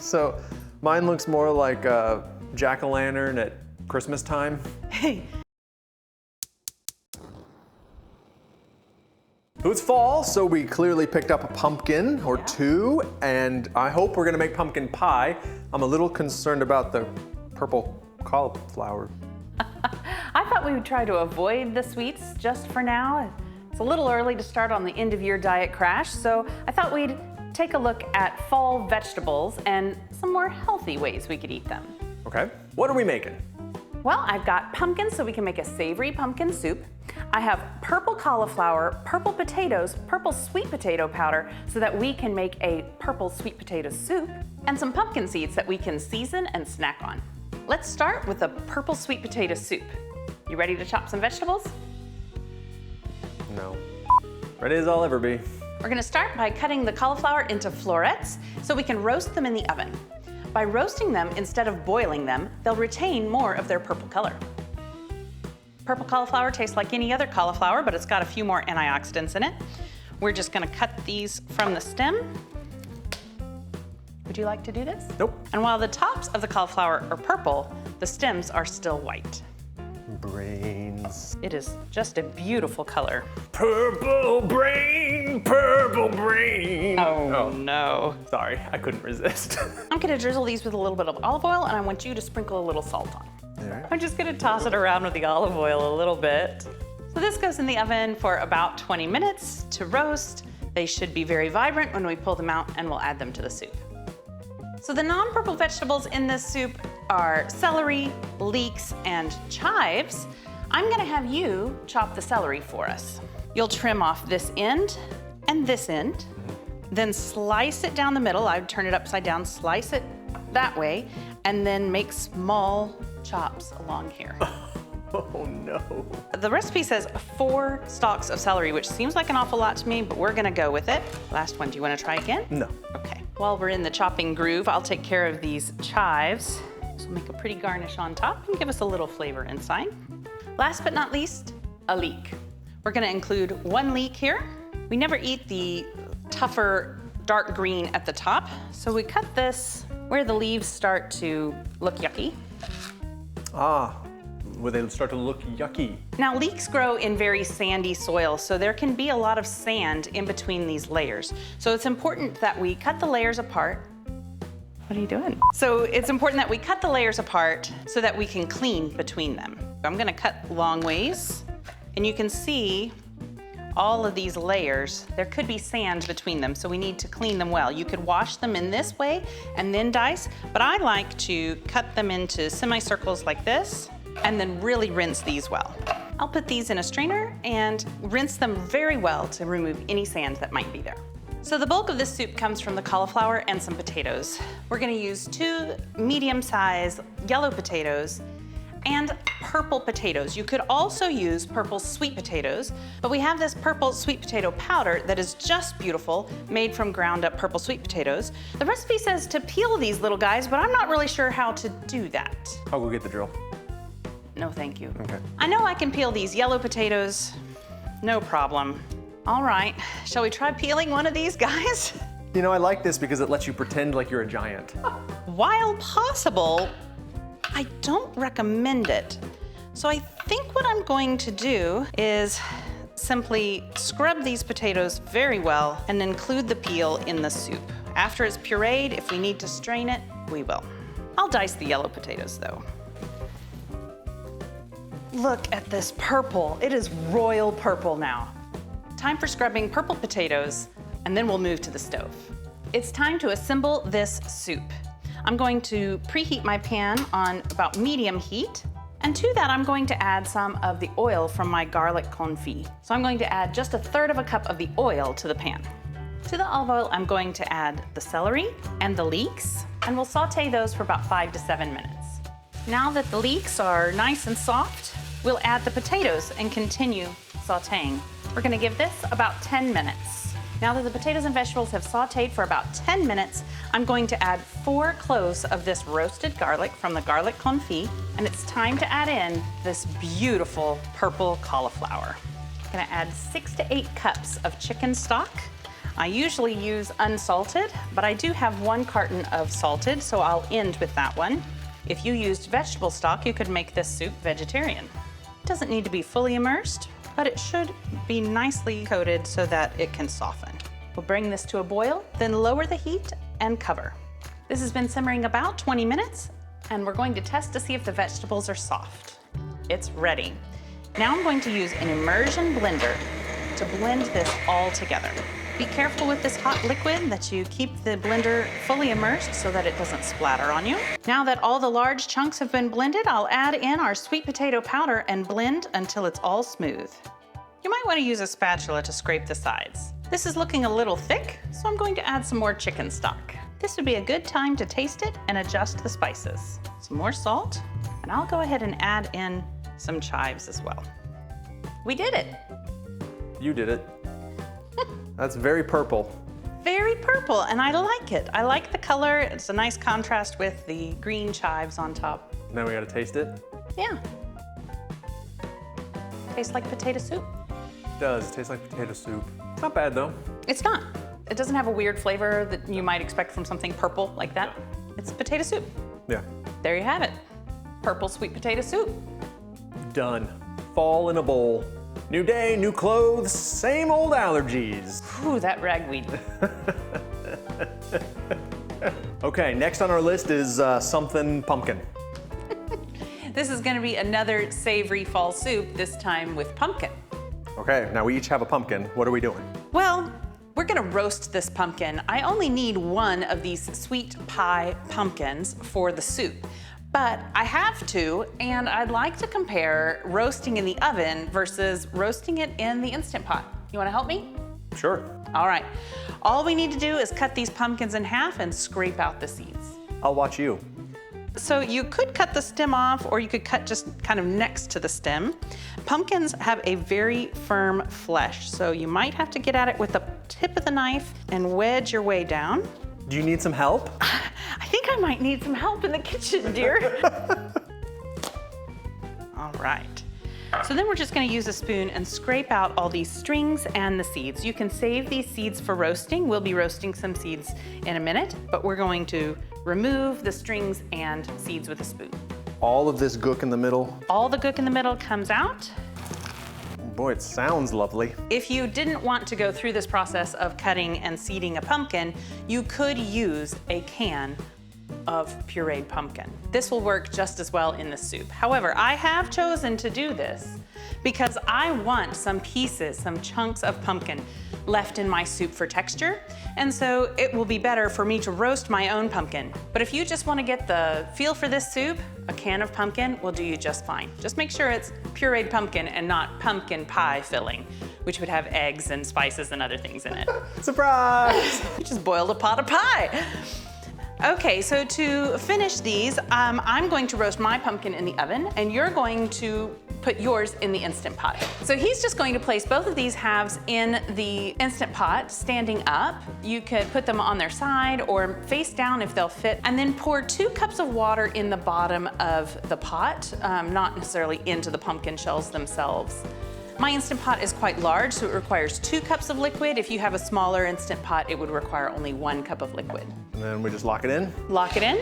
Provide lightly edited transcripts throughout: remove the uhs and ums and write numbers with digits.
So mine looks more like a jack-o'-lantern at Christmas time. Hey. It's fall, so we clearly picked up a pumpkin or two, and I hope we're gonna make pumpkin pie. I'm a little concerned about the purple cauliflower. I thought we would try to avoid the sweets just for now. It's a little early to start on the end of year diet crash, so I thought we'd take a look at fall vegetables and some more healthy ways we could eat them. Okay, what are we making? Well, I've got pumpkins so we can make a savory pumpkin soup. I have purple cauliflower, purple potatoes, purple sweet potato powder so that we can make a purple sweet potato soup, and some pumpkin seeds that we can season and snack on. Let's start with the purple sweet potato soup. You ready to chop some vegetables? No. Ready as I'll ever be. We're gonna start by cutting the cauliflower into florets so we can roast them in the oven. By roasting them instead of boiling them, they'll retain more of their purple color. Purple cauliflower tastes like any other cauliflower, but it's got a few more antioxidants in it. We're just gonna cut these from the stem. Would you like to do this? Nope. And while the tops of the cauliflower are purple, the stems are still white. Brains. It is just a beautiful color. Purple brain, purple brain. Oh no. Sorry, I couldn't resist. I'm gonna drizzle these with a little bit of olive oil, and I want you to sprinkle a little salt on. All right. I'm just gonna toss it around with the olive oil a little bit. So this goes in the oven for about 20 minutes to roast. They should be very vibrant when we pull them out, and we'll add them to the soup. So the non-purple vegetables in this soup are celery, leeks, and chives. I'm gonna have you chop the celery for us. You'll trim off this end and this end, then slice it down the middle. I would turn it upside down, slice it that way, and then make small chops along here. Oh no. The recipe says 4 stalks of celery, which seems like an awful lot to me, but we're gonna go with it. Last one, do you wanna try again? No. Okay. While we're in the chopping groove, I'll take care of these chives. This will make a pretty garnish on top and give us a little flavor inside. Last but not least, a leek. We're gonna include 1 leek here. We never eat the tougher dark green at the top, so we cut this where the leaves start to look yucky. Ah, where they start to look yucky. Now, leeks grow in very sandy soil, so there can be a lot of sand in between these layers. So it's important that we cut the layers apart. What are you doing? So it's important that we cut the layers apart so that we can clean between them. I'm gonna cut long ways, and you can see all of these layers. There could be sand between them, so we need to clean them well. You could wash them in this way and then dice, but I like to cut them into semicircles like this, and then really rinse these well. I'll put these in a strainer and rinse them very well to remove any sand that might be there. So the bulk of this soup comes from the cauliflower and some potatoes. We're gonna use 2 medium-sized yellow potatoes and purple potatoes. You could also use purple sweet potatoes, but we have this purple sweet potato powder that is just beautiful, made from ground up purple sweet potatoes. The recipe says to peel these little guys, but I'm not really sure how to do that. I'll go get the drill. No, thank you. Okay. I know I can peel these yellow potatoes, no problem. All right, shall we try peeling one of these guys? You know, I like this because it lets you pretend like you're a giant. While possible, I don't recommend it. So I think what I'm going to do is simply scrub these potatoes very well and include the peel in the soup. After it's pureed, if we need to strain it, we will. I'll dice the yellow potatoes though. Look at this purple. It is royal purple now. Time for scrubbing purple potatoes, and then we'll move to the stove. It's time to assemble this soup. I'm going to preheat my pan on about medium heat, and to that I'm going to add some of the oil from my garlic confit. So I'm going to add just 1/3 cup of the oil to the pan. To the olive oil, I'm going to add the celery and the leeks, and we'll saute those for about 5 to 7 minutes. Now that the leeks are nice and soft, we'll add the potatoes and continue sauteing. We're gonna give this about 10 minutes. Now that the potatoes and vegetables have sauteed for about 10 minutes, I'm going to add 4 cloves of this roasted garlic from the garlic confit, and it's time to add in this beautiful purple cauliflower. I'm gonna add 6 to 8 cups of chicken stock. I usually use unsalted, but I do have 1 carton of salted, so I'll end with that one. If you used vegetable stock, you could make this soup vegetarian. It doesn't need to be fully immersed, but it should be nicely coated so that it can soften. We'll bring this to a boil, then lower the heat and cover. This has been simmering about 20 minutes, and we're going to test to see if the vegetables are soft. It's ready. Now I'm going to use an immersion blender to blend this all together. Be careful with this hot liquid that you keep the blender fully immersed so that it doesn't splatter on you. Now that all the large chunks have been blended, I'll add in our sweet potato powder and blend until it's all smooth. You might want to use a spatula to scrape the sides. This is looking a little thick, so I'm going to add some more chicken stock. This would be a good time to taste it and adjust the spices. Some more salt, and I'll go ahead and add in some chives as well. We did it. You did it. That's very purple. Very purple, and I like it. I like the color. It's a nice contrast with the green chives on top. Now we gotta taste it. Yeah. Tastes like potato soup. It does, taste like potato soup. It's not bad though. It's not. It doesn't have a weird flavor that you might expect from something purple like that. It's potato soup. Yeah. There you have it. Purple sweet potato soup. Done. Fall in a bowl. New day, new clothes, same old allergies. Ooh, that ragweed. Okay, next on our list is something pumpkin. This is gonna be another savory fall soup, this time with pumpkin. Okay, now we each have a pumpkin. What are we doing? Well, we're gonna roast this pumpkin. I only need 1 of these sweet pie pumpkins for the soup. But I have to, and I'd like to compare roasting in the oven versus roasting it in the Instant Pot. You wanna help me? Sure. All right. All we need to do is cut these pumpkins in half and scrape out the seeds. I'll watch you. So you could cut the stem off, or you could cut just kind of next to the stem. Pumpkins have a very firm flesh, so you might have to get at it with the tip of the knife and wedge your way down. Do you need some help? I think I might need some help in the kitchen, dear. All right. So then we're just gonna use a spoon and scrape out all these strings and the seeds. You can save these seeds for roasting. We'll be roasting some seeds in a minute, but we're going to remove the strings and seeds with a spoon. All of this gook in the middle. All the gook in the middle comes out. Boy, it sounds lovely. If you didn't want to go through this process of cutting and seeding a pumpkin, you could use a can of pureed pumpkin. This will work just as well in the soup. However, I have chosen to do this because I want some pieces, some chunks of pumpkin left in my soup for texture, and so it will be better for me to roast my own pumpkin. But if you just want to get the feel for this soup, a can of pumpkin will do you just fine. Just make sure it's pureed pumpkin and not pumpkin pie filling, which would have eggs and spices and other things in it. Surprise! You just boiled a pot of pie. Okay, so to finish these, I'm going to roast my pumpkin in the oven, and you're going to put yours in the Instant Pot. So he's just going to place both of these halves in the Instant Pot, standing up. You could put them on their side or face down if they'll fit, and then pour 2 cups of water in the bottom of the pot, not necessarily into the pumpkin shells themselves. My Instant Pot is quite large, so it requires 2 cups of liquid. If you have a smaller Instant Pot, it would require only 1 cup of liquid. And then we just lock it in? Lock it in.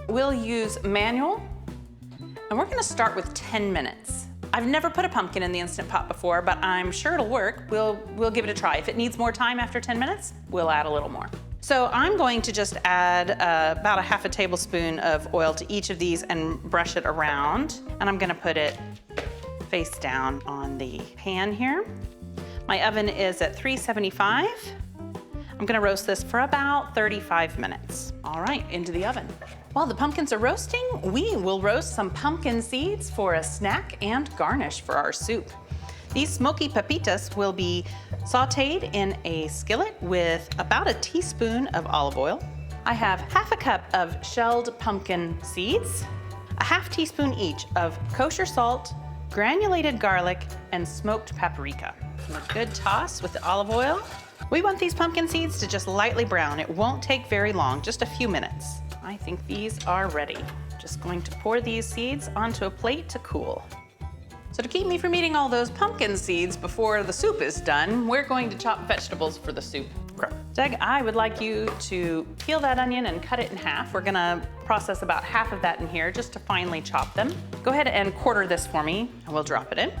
We'll use manual, and we're gonna start with 10 minutes. I've never put a pumpkin in the Instant Pot before, but I'm sure it'll work. We'll give it a try. If it needs more time after 10 minutes, we'll add a little more. So I'm going to just add about a half a tablespoon of oil to each of these and brush it around, and I'm gonna put it face down on the pan here. My oven is at 375. I'm gonna roast this for about 35 minutes. All right, into the oven. While the pumpkins are roasting, we will roast some pumpkin seeds for a snack and garnish for our soup. These smoky pepitas will be sauteed in a skillet with about a teaspoon of olive oil. I have half a cup of shelled pumpkin seeds, a half teaspoon each of kosher salt, granulated garlic, and smoked paprika. And a good toss with the olive oil. We want these pumpkin seeds to just lightly brown. It won't take very long, just a few minutes. I think these are ready. Just going to pour these seeds onto a plate to cool. So to keep me from eating all those pumpkin seeds before the soup is done, we're going to chop vegetables for the soup. Okay. Doug, I would like you to peel that onion and cut it in half. We're gonna process about half of that in here just to finely chop them. Go ahead and quarter this for me and we'll drop it in.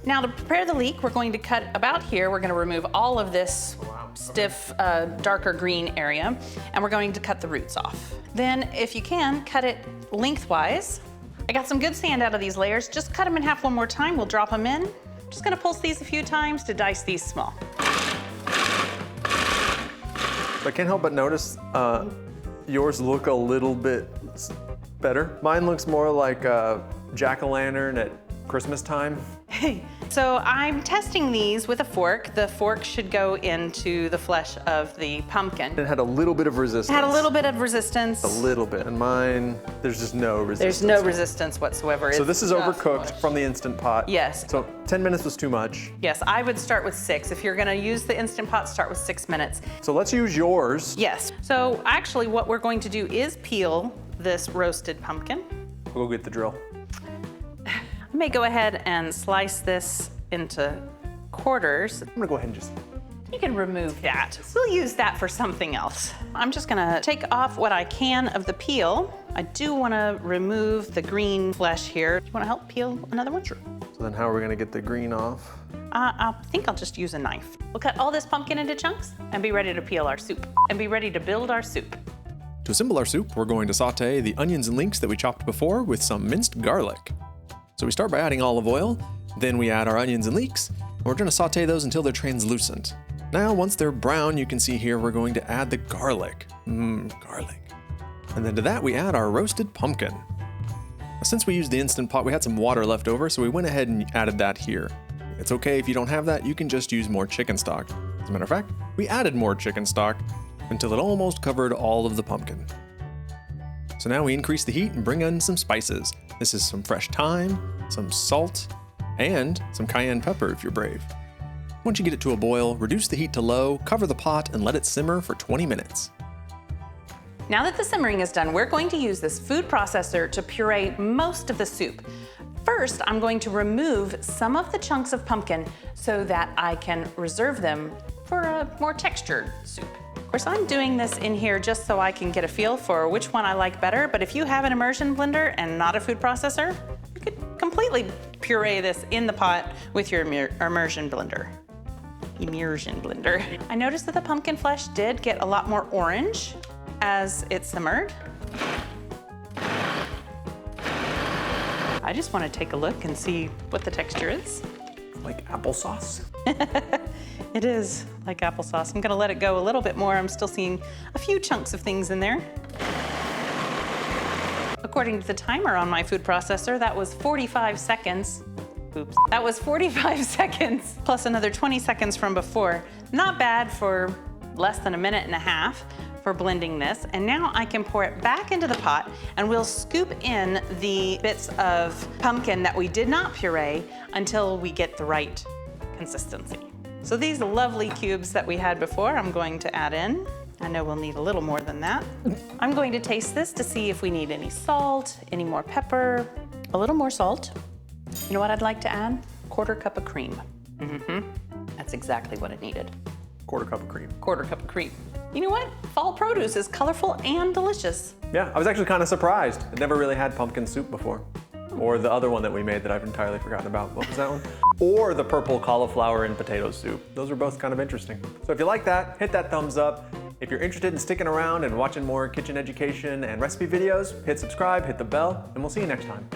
Now to prepare the leek, we're going to cut about here. We're gonna remove all of this stiff, darker green area, and we're going to cut the roots off. Then, if you can, cut it lengthwise. I got some good sand out of these layers. Just cut them in half one more time. We'll drop them in. Just gonna pulse these a few times to dice these small. I can't help but notice yours look a little bit better. Mine looks more like a jack-o'-lantern at Christmas time. Hey, so I'm testing these with a fork. The fork should go into the flesh of the pumpkin. It had a little bit of resistance. It had a little bit of resistance. A little bit. And mine, there's just no resistance. There's no resistance whatsoever. So this is overcooked mush. from the Instant Pot. Yes. So 10 minutes was too much. Yes, I would start with 6. If you're gonna use the Instant Pot, start with 6 minutes. So let's use yours. Yes. So actually what we're going to do is peel this roasted pumpkin. We'll go get the drill. I may go ahead and slice this into quarters. I'm gonna go ahead and just... You can remove that. We'll use that for something else. I'm just gonna take off what I can of the peel. I do wanna remove the green flesh here. Do you wanna help peel another one? Sure. So then how are we gonna get the green off? I think I'll just use a knife. We'll cut all this pumpkin into chunks and be ready to peel our soup and be ready to build our soup. To assemble our soup, we're going to saute the onions and leeks that we chopped before with some minced garlic. So we start by adding olive oil, then we add our onions and leeks, and we're gonna saute those until they're translucent. Now, once they're brown, you can see here we're going to add the garlic. Garlic. And then to that, we add our roasted pumpkin. Now, since we used the Instant Pot, we had some water left over, so we went ahead and added that here. It's okay if you don't have that, you can just use more chicken stock. As a matter of fact, we added more chicken stock until it almost covered all of the pumpkin. So now we increase the heat and bring in some spices. This is some fresh thyme, some salt, and some cayenne pepper if you're brave. Once you get it to a boil, reduce the heat to low, cover the pot, and let it simmer for 20 minutes. Now that the simmering is done, we're going to use this food processor to puree most of the soup. First, I'm going to remove some of the chunks of pumpkin so that I can reserve them for a more textured soup. Of course, I'm doing this in here just so I can get a feel for which one I like better, but if you have an immersion blender and not a food processor, you could completely puree this in the pot with your immersion blender. I noticed that the pumpkin flesh did get a lot more orange as it simmered. I just want to take a look and see what the texture is. Like applesauce? It is like applesauce. I'm gonna let it go a little bit more. I'm still seeing a few chunks of things in there. According to the timer on my food processor, that was 45 seconds. Oops. That was 45 seconds plus another 20 seconds from before. Not bad for less than a minute and a half for blending this. And now I can pour it back into the pot and we'll scoop in the bits of pumpkin that we did not puree until we get the right consistency. So these lovely cubes that we had before, I'm going to add in. I know we'll need a little more than that. I'm going to taste this to see if we need any salt, any more pepper, a little more salt. You know what I'd like to add? 1/4 cup of cream. That's exactly what it needed. 1/4 cup of cream. 1/4 cup of cream. You know what? Fall produce is colorful and delicious. Yeah, I was actually kind of surprised. I'd never really had pumpkin soup before. Or the other one that we made that I've entirely forgotten about. What was that one? Or the purple cauliflower and potato soup. Those are both kind of interesting. So if you like that, hit that thumbs up. If you're interested in sticking around and watching more kitchen education and recipe videos, hit subscribe, hit the bell, and we'll see you next time.